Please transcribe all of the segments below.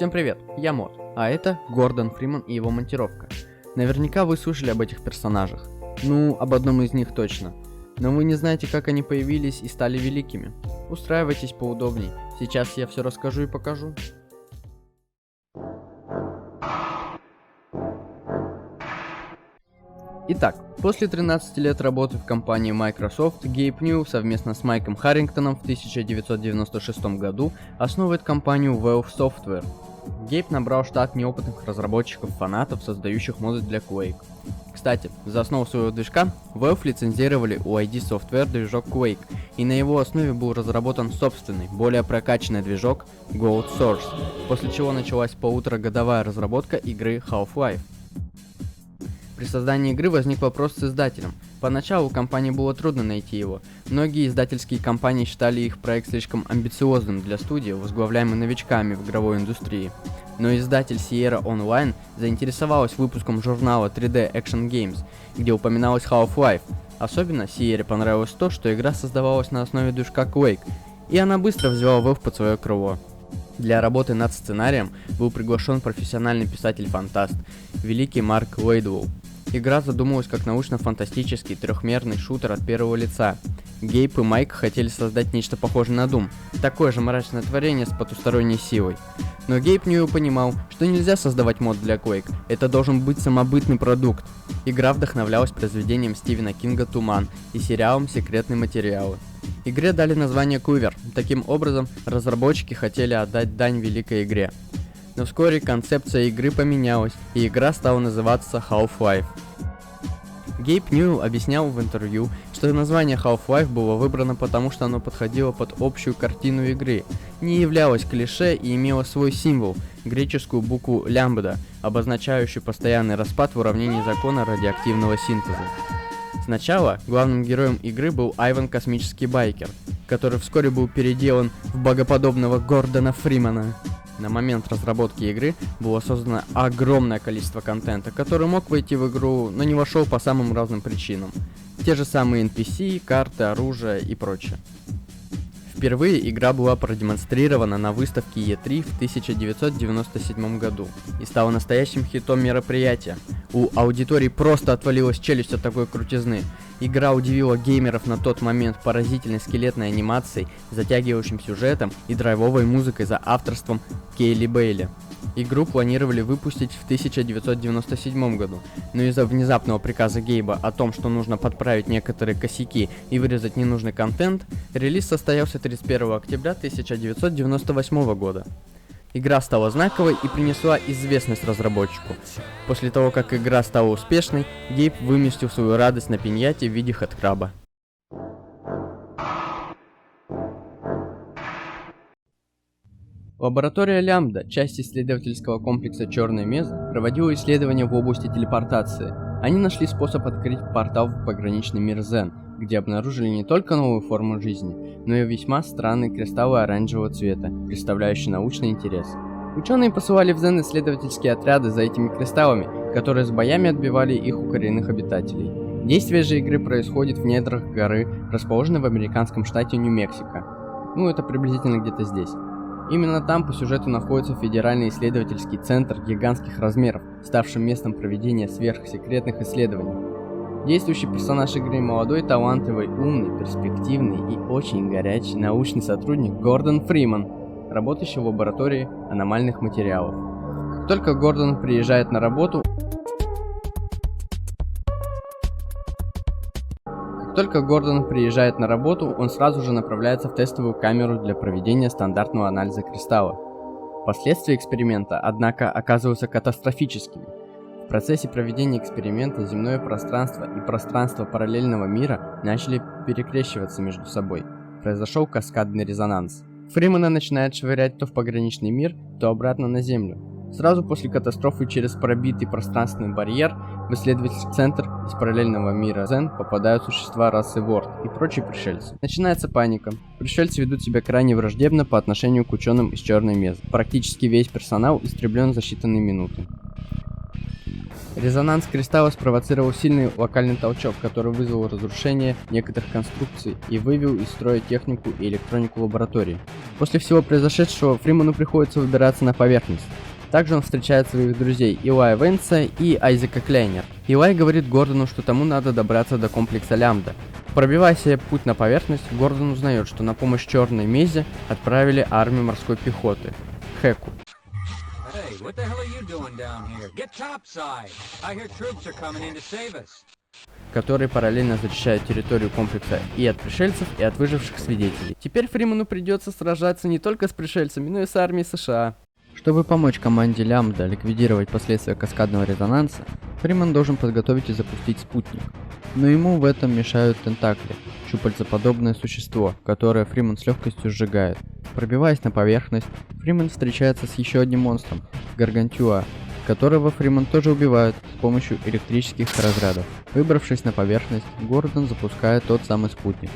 Всем привет, я Мод, а это Гордон Фриман и его монтировка. Наверняка вы слышали об этих персонажах. Ну, об одном из них точно. Но вы не знаете, как они появились и стали великими. Устраивайтесь поудобней, сейчас я все расскажу и покажу. Итак, после 13 лет работы в компании Microsoft, Гейб Ньюэлл совместно с Майком Харрингтоном в 1996 году основывает компанию Valve Software. Гейб набрал штат неопытных разработчиков-фанатов, создающих моды для Quake. Кстати, за основу своего движка Valve лицензировали у ID Software движок Quake, и на его основе был разработан собственный, более прокачанный движок Gold Source, после чего началась полуторагодовая разработка игры Half-Life. При создании игры возник вопрос с издателем. Поначалу компании было трудно найти его. Многие издательские компании считали их проект слишком амбициозным для студии, возглавляемой новичками в игровой индустрии. Но издатель Sierra Online заинтересовалась выпуском журнала 3D Action Games, где упоминалась Half-Life. Особенно Sierra понравилось то, что игра создавалась на основе движка Quake, и она быстро взяла Valve под свое крыло. Для работы над сценарием был приглашен профессиональный писатель-фантаст, великий Марк Уэйдвелл. Игра задумывалась как научно-фантастический трехмерный шутер от первого лица. Гейб и Майк хотели создать нечто похожее на Doom, такое же мрачное творение с потусторонней силой. Но Гейб Ньюэлл понимал, что нельзя создавать мод для Quake, это должен быть самобытный продукт. Игра вдохновлялась произведением Стивена Кинга «Туман» и сериалом «Секретные материалы». Игре дали название Quiver, таким образом разработчики хотели отдать дань великой игре. Но вскоре концепция игры поменялась, и игра стала называться Half-Life. Гейб Ньюэлл объяснял в интервью, что название Half-Life было выбрано потому, что оно подходило под общую картину игры, не являлось клише и имело свой символ – греческую букву лямбда, обозначающую постоянный распад в уравнении закона радиоактивного синтеза. Сначала главным героем игры был Айван Космический Байкер, который вскоре был переделан в богоподобного Гордона Фримана. На момент разработки игры было создано огромное количество контента, который мог войти в игру, но не вошел по самым разным причинам. Те же самые NPC, карты, оружие и прочее. Впервые игра была продемонстрирована на выставке E3 в 1997 году и стала настоящим хитом мероприятия. У аудитории просто отвалилась челюсть от такой крутизны. Игра удивила геймеров на тот момент поразительной скелетной анимацией, затягивающим сюжетом и драйвовой музыкой за авторством Кейли Бейли. Игру планировали выпустить в 1997 году, но из-за внезапного приказа Гейба о том, что нужно подправить некоторые косяки и вырезать ненужный контент, релиз состоялся 31 октября 1998 года. Игра стала знаковой и принесла известность разработчику. После того, как игра стала успешной, Гейб выместил свою радость на пиньяте в виде хэдкраба. Лаборатория Лямбда, часть исследовательского комплекса Черный Мез, проводила исследования в области телепортации. Они нашли способ открыть портал в пограничный мир Зен, где обнаружили не только новую форму жизни, но и весьма странные кристаллы оранжевого цвета, представляющие научный интерес. Ученые посылали в Зен исследовательские отряды за этими кристаллами, которые с боями отбивали их у коренных обитателей. Действие же игры происходит в недрах горы, расположенной в американском штате Нью-Мексико. Ну, это приблизительно где-то здесь. Именно там по сюжету находится Федеральный исследовательский центр гигантских размеров, ставший местом проведения сверхсекретных исследований. Действующий персонаж игры – молодой, талантливый, умный, перспективный и очень горячий научный сотрудник Гордон Фриман, работающий в лаборатории аномальных материалов. Как только Гордон приезжает на работу, он сразу же направляется в тестовую камеру для проведения стандартного анализа кристалла. Последствия эксперимента, однако, оказываются катастрофическими. В процессе проведения эксперимента земное пространство и пространство параллельного мира начали перекрещиваться между собой. Произошел каскадный резонанс. Фримана начинает швырять то в пограничный мир, то обратно на Землю. Сразу после катастрофы через пробитый пространственный барьер в исследовательский центр из параллельного мира Зен попадают существа расы Ворд и прочие пришельцы. Начинается паника. Пришельцы ведут себя крайне враждебно по отношению к ученым из Черной Мезы. Практически весь персонал истреблен за считанные минуты. Резонанс кристалла спровоцировал сильный локальный толчок, который вызвал разрушение некоторых конструкций и вывел из строя технику и электронику лаборатории. После всего произошедшего Фриману приходится выбираться на поверхность. Также он встречает своих друзей Илая Венса и Айзека Клейнер. Илай говорит Гордону, что тому надо добраться до комплекса Лямбда. Пробивая себе путь на поверхность, Гордон узнает, что на помощь Черной Мезе отправили армию морской пехоты – Хэку. Которые параллельно защищают территорию комплекса и от пришельцев, и от выживших свидетелей. Теперь Фриману придется сражаться не только с пришельцами, но и с армией США. Чтобы помочь команде Лямбда ликвидировать последствия каскадного резонанса, Фриман должен подготовить и запустить спутник. Но ему в этом мешают тентакли, щупальцеподобное существо, которое Фриман с легкостью сжигает. Пробиваясь на поверхность, Фриман встречается с еще одним монстром – Гаргантюа, которого Фриман тоже убивают с помощью электрических разрядов. Выбравшись на поверхность, Гордон запускает тот самый спутник.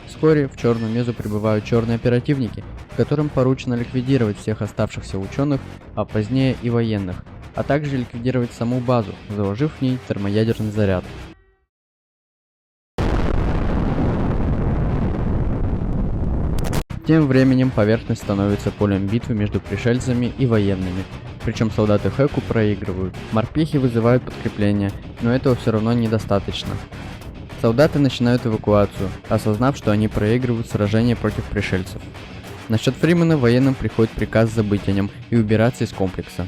Вскоре в Черную Мезу прибывают черные оперативники, которым поручено ликвидировать всех оставшихся ученых, а позднее и военных, а также ликвидировать саму базу, заложив в ней термоядерный заряд. Тем временем поверхность становится полем битвы между пришельцами и военными, причем солдаты Хэку проигрывают. Морпехи вызывают подкрепление, но этого все равно недостаточно. Солдаты начинают эвакуацию, осознав, что они проигрывают сражение против пришельцев. Насчет Фримана военным приходит приказ забыть о нем и убираться из комплекса.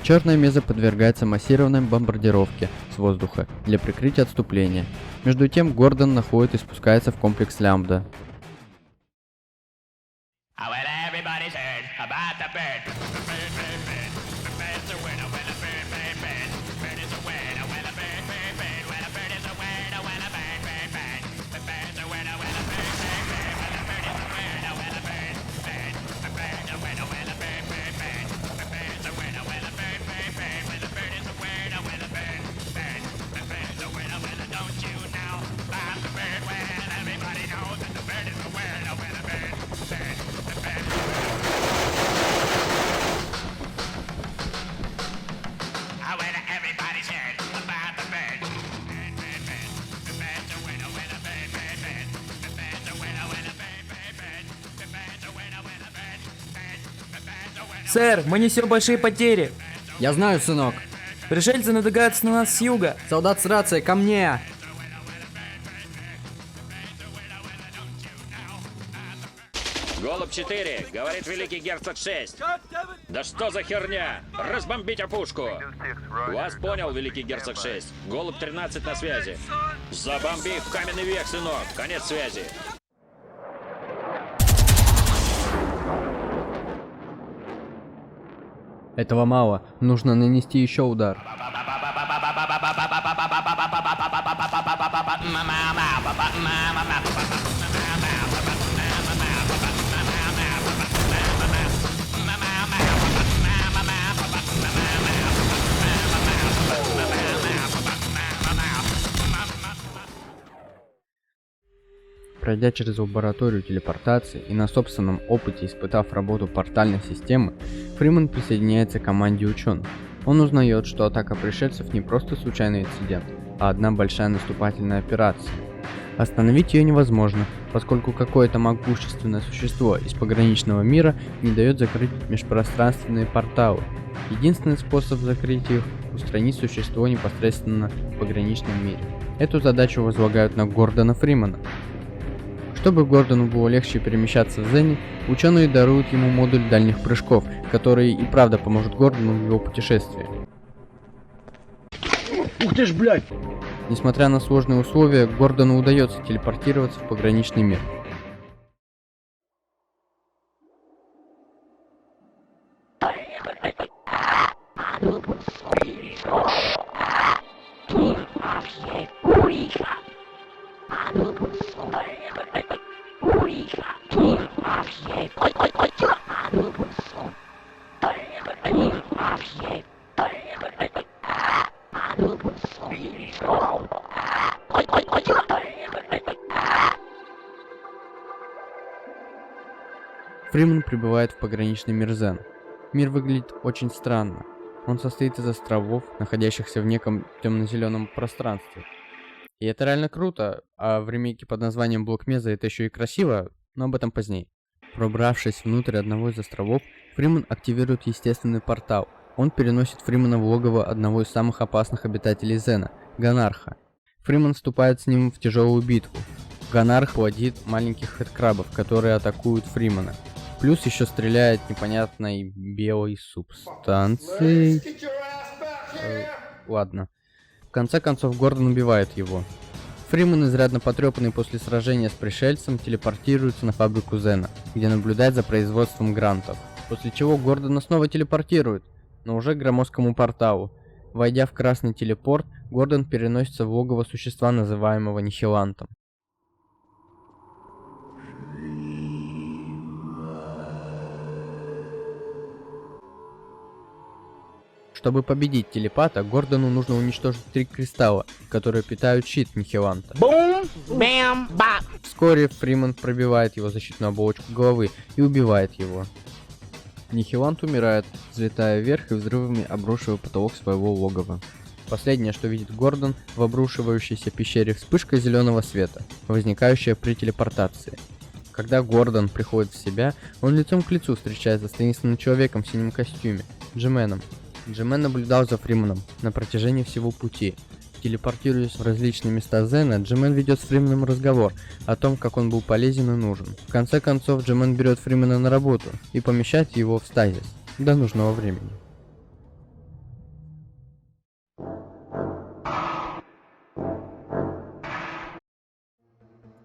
Черная Меза подвергается массированной бомбардировке с воздуха для прикрытия отступления. Между тем Гордон находит и спускается в комплекс Лямбда. Сэр, мы несем большие потери. Я знаю, сынок. Пришельцы надвигаются на нас с юга. Солдат с рацией, ко мне! Голубь 4, говорит великий герцог 6. Да что за херня? Разбомбить опушку! Вас понял, великий герцог 6. Голубь 13 на связи. Забомби в каменный век, сынок. Конец связи. Этого мало, нужно нанести еще удар. Пройдя через лабораторию телепортации и на собственном опыте испытав работу портальной системы, Фриман присоединяется к команде ученых. Он узнает, что атака пришельцев не просто случайный инцидент, а одна большая наступательная операция. Остановить ее невозможно, поскольку какое-то могущественное существо из пограничного мира не дает закрыть межпространственные порталы. Единственный способ закрыть их – устранить существо непосредственно в пограничном мире. Эту задачу возлагают на Гордона Фримана. Чтобы Гордону было легче перемещаться в Зене, ученые даруют ему модуль дальних прыжков, который и правда поможет Гордону в его путешествии. Ух ты ж, блядь! Несмотря на сложные условия, Гордону удается телепортироваться в пограничный мир. Фриман прибывает в пограничный мир Зен. Мир выглядит очень странно. Он состоит из островов, находящихся в неком темно-зеленом пространстве. И это реально круто, а в ремейке под названием Блок Меза это еще и красиво, но об этом позднее. Пробравшись внутрь одного из островов, Фриман активирует естественный портал. Он переносит Фримана в логово одного из самых опасных обитателей Зена – Ганарха. Фриман вступает с ним в тяжелую битву. Ганарх плодит маленьких хэдкрабов, которые атакуют Фримана. Плюс еще стреляет непонятной белой субстанцией. Ладно. В конце концов Гордон убивает его. Фриман, изрядно потрепанный после сражения с пришельцем, телепортируется на фабрику Зена, где наблюдает за производством грантов. После чего Гордона снова телепортирует, но уже к громоздкому порталу. Войдя в красный телепорт, Гордон переносится в логово существа, называемого Нихилантом. Чтобы победить телепата, Гордону нужно уничтожить 3 кристалла, которые питают щит Нихиланта. Вскоре Фриман пробивает его защитную оболочку головы и убивает его. Нихилант умирает, взлетая вверх и взрывами обрушивая потолок своего логова. Последнее, что видит Гордон, в обрушивающейся пещере вспышка зеленого света, возникающая при телепортации. Когда Гордон приходит в себя, он лицом к лицу встречается с таинственным человеком в синем костюме, Джименом. Джимен наблюдал за Фриманом на протяжении всего пути. Телепортируясь в различные места Зена, Джимен ведет с Фриманом разговор о том, как он был полезен и нужен. В конце концов, Джимен берет Фримана на работу и помещает его в стазис до нужного времени.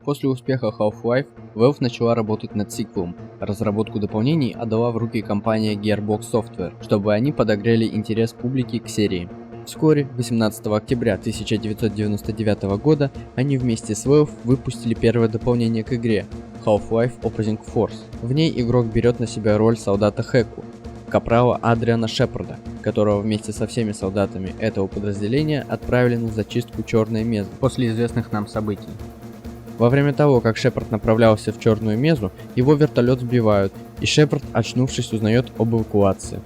После успеха Half-Life, Valve начала работать над сиквелом. Разработку дополнений отдала в руки компания Gearbox Software, чтобы они подогрели интерес публики к серии. Вскоре, 18 октября 1999 года, они вместе с Valve выпустили первое дополнение к игре – Half-Life Opposing Force. В ней игрок берет на себя роль солдата Хэку, капрала Адриана Шепарда, которого вместе со всеми солдатами этого подразделения отправили на зачистку Черной Мезы после известных нам событий. Во время того, как Шепард направлялся в Черную Мезу, его вертолет сбивают, и Шепард, очнувшись, узнает об эвакуации.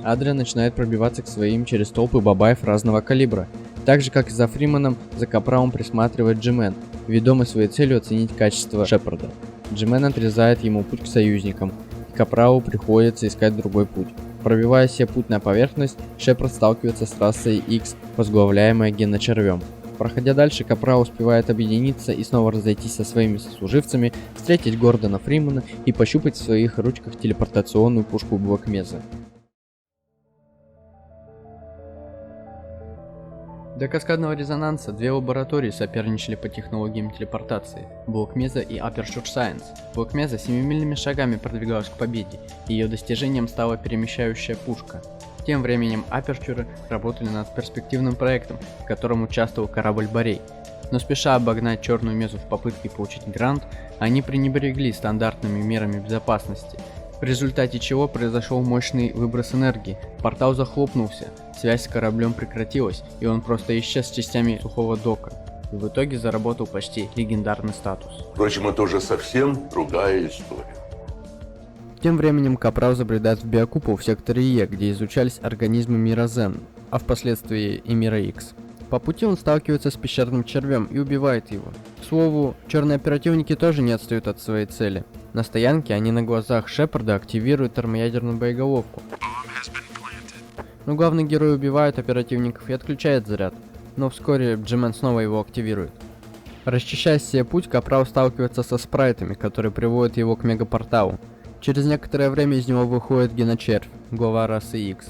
Адриан начинает пробиваться к своим через толпы бабаев разного калибра. Так же, как и за Фриманом, за капралом присматривает Джимен, ведомый своей целью оценить качество Шепарда. Джимен отрезает ему путь к союзникам, и капралу приходится искать другой путь. Пробивая себе путь на поверхность, Шепард сталкивается с расой X, возглавляемой геночервем. Проходя дальше, капрал успевает объединиться и снова разойтись со своими сослуживцами, встретить Гордона Фримана и пощупать в своих ручках телепортационную пушку Блок Меза. До каскадного резонанса две лаборатории соперничали по технологиям телепортации – Блок Меза и Aperture Science. Блок Меза семимильными шагами продвигалась к победе, и ее достижением стала перемещающая пушка. Тем временем Aperture работали над перспективным проектом, в котором участвовал корабль Борей. Но спеша обогнать Черную Мезу в попытке получить грант, они пренебрегли стандартными мерами безопасности, в результате чего произошел мощный выброс энергии, портал захлопнулся, связь с кораблем прекратилась, и он просто исчез с частями сухого дока. И в итоге заработал почти легендарный статус. Впрочем, это уже совсем другая история. Тем временем Капрал забредает в биокупол в секторе Е, где изучались организмы мира Зен, а впоследствии и мира X. По пути он сталкивается с пещерным червем и убивает его. К слову, черные оперативники тоже не отстают от своей цели. На стоянке они на глазах Шепарда активируют термоядерную боеголовку. Но главный герой убивает оперативников и отключает заряд, но вскоре Джимен снова его активирует. Расчищая себе путь, Капрал сталкивается со спрайтами, которые приводят его к мегапорталу. Через некоторое время из него выходит геночервь, глава расы X.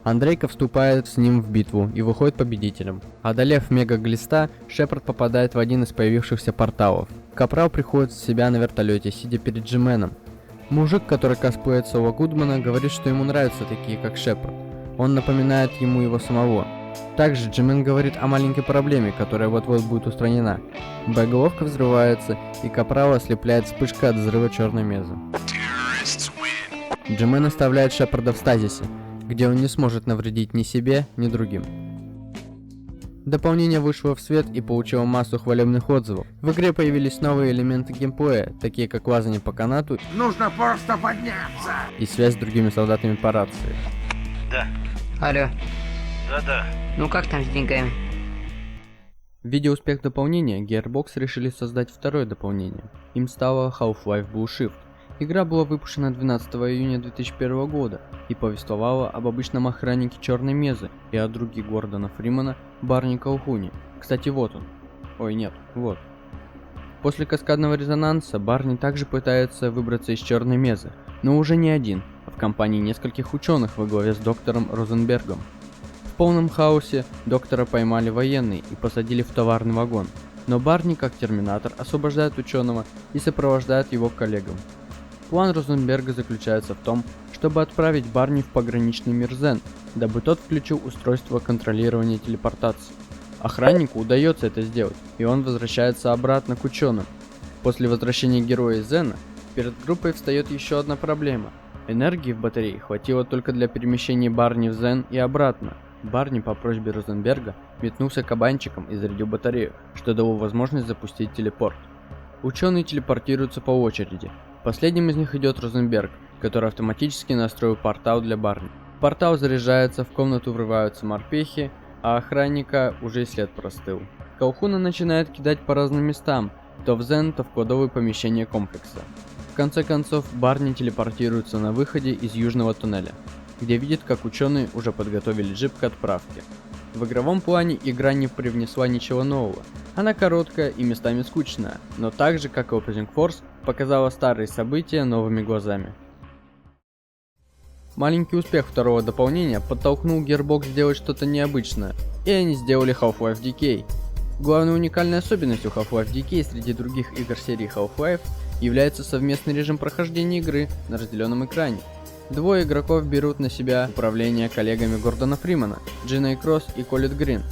Андрейка вступает с ним в битву и выходит победителем. Одолев мегаглиста, Шепард попадает в один из появившихся порталов. Капрал приходит в себя на вертолете, сидя перед Джименом. Мужик, который косплеит Сола Гудмана, говорит, что ему нравятся такие, как Шепард. Он напоминает ему его самого. Также Джимен говорит о маленькой проблеме, которая вот-вот будет устранена. Боеголовка взрывается, и Капрала ослепляет вспышка от взрыва Черной Мезы. Джимен оставляет Шепарда в стазисе, где он не сможет навредить ни себе, ни другим. Дополнение вышло в свет и получило массу хвалебных отзывов. В игре появились новые элементы геймплея, такие как лазание по канату, Нужно просто подняться. и связь с другими солдатами по рации. Алло, Да-да. ну как там с деньгами? Видя успех дополнения, Gearbox решили создать второе дополнение. Им стало Half-Life Blue Shift. Игра была выпущена 12 июня 2001 года и повествовала об обычном охраннике Черной Мезы и о друге Гордона Фримана Барни Колхуне. Кстати, вот он. Ой, нет, вот. После каскадного резонанса Барни также пытается выбраться из Черной Мезы, но уже не один, а в компании нескольких ученых во главе с доктором Розенбергом. В полном хаосе доктора поймали военные и посадили в товарный вагон, но Барни, как терминатор, освобождает ученого и сопровождает его к коллегам. План Розенберга заключается в том, чтобы отправить Барни в пограничный мир Зен, дабы тот включил устройство контролирования телепортации. Охраннику удается это сделать, и он возвращается обратно к ученым. После возвращения героя из Зена, перед группой встает еще одна проблема. Энергии в батарее хватило только для перемещения Барни в Зен и обратно. Барни по просьбе Розенберга метнулся кабанчиком и зарядил батарею, что дало возможность запустить телепорт. Ученые телепортируются по очереди. Последним из них идет Розенберг, который автоматически настроил портал для Барни. Портал заряжается, в комнату врываются морпехи, а охранника уже и след простыл. Колхуна начинает кидать по разным местам, то в Зен, то в кладовые помещения комплекса. В конце концов, Барни телепортируется на выходе из южного туннеля, где видит, как ученые уже подготовили джип к отправке. В игровом плане игра не привнесла ничего нового. Она короткая и местами скучная, но так же, как и Opposing Force, показала старые события новыми глазами. Маленький успех второго дополнения подтолкнул Gearbox сделать что-то необычное, и они сделали Half-Life Decay. Главной уникальной особенностью Half-Life Decay среди других игр серии Half-Life является совместный режим прохождения игры на разделенном экране. Двое игроков берут на себя управление коллегами Гордона Фримана, Джиной Кросс и Колет Грин.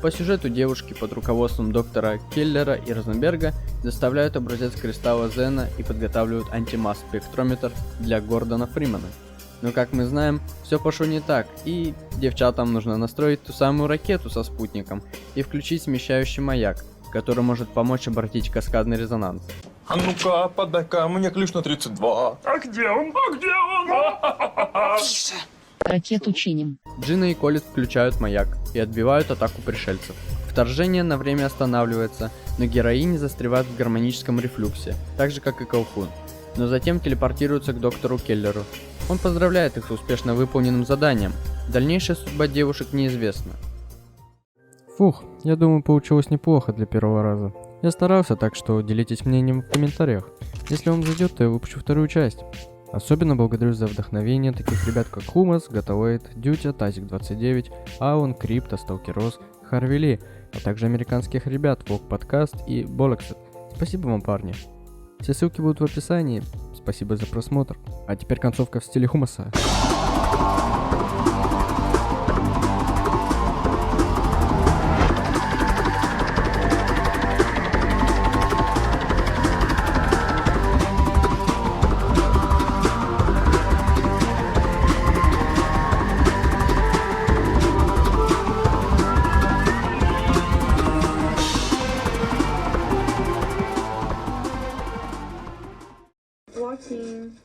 По сюжету девушки под руководством доктора Келлера и Розенберга доставляют образец кристалла Зена и подготавливают антимасс спектрометр для Гордона Фримана. Но как мы знаем, все пошло не так, и девчатам нужно настроить ту самую ракету со спутником и включить смещающий маяк, который может помочь обратить каскадный резонанс. А ну-ка, подай-ка мне ключ на 32. А где он? А где он? Ракету чиним. Джина и Колет включают маяк и отбивают атаку пришельцев. Вторжение на время останавливается, но героини застревают в гармоническом рефлюксе, так же как и Колхун. Но затем телепортируются к доктору Келлеру. Он поздравляет их с успешно выполненным заданием. Дальнейшая судьба девушек неизвестна. Фух, я думаю, получилось неплохо для первого раза. Я старался, так что делитесь мнением в комментариях. Если вам зайдет, то я выпущу вторую часть. Особенно благодарю за вдохновение таких ребят как Хумас, Гатауэйт, Дютя, Тазик 29, Аун, Крипто, Сталкерос, Харвели, а также американских ребят Вок Подкаст и Болексет. Спасибо вам, парни. Все ссылки будут в описании. Спасибо за просмотр. А теперь концовка в стиле Хумаса. Watching.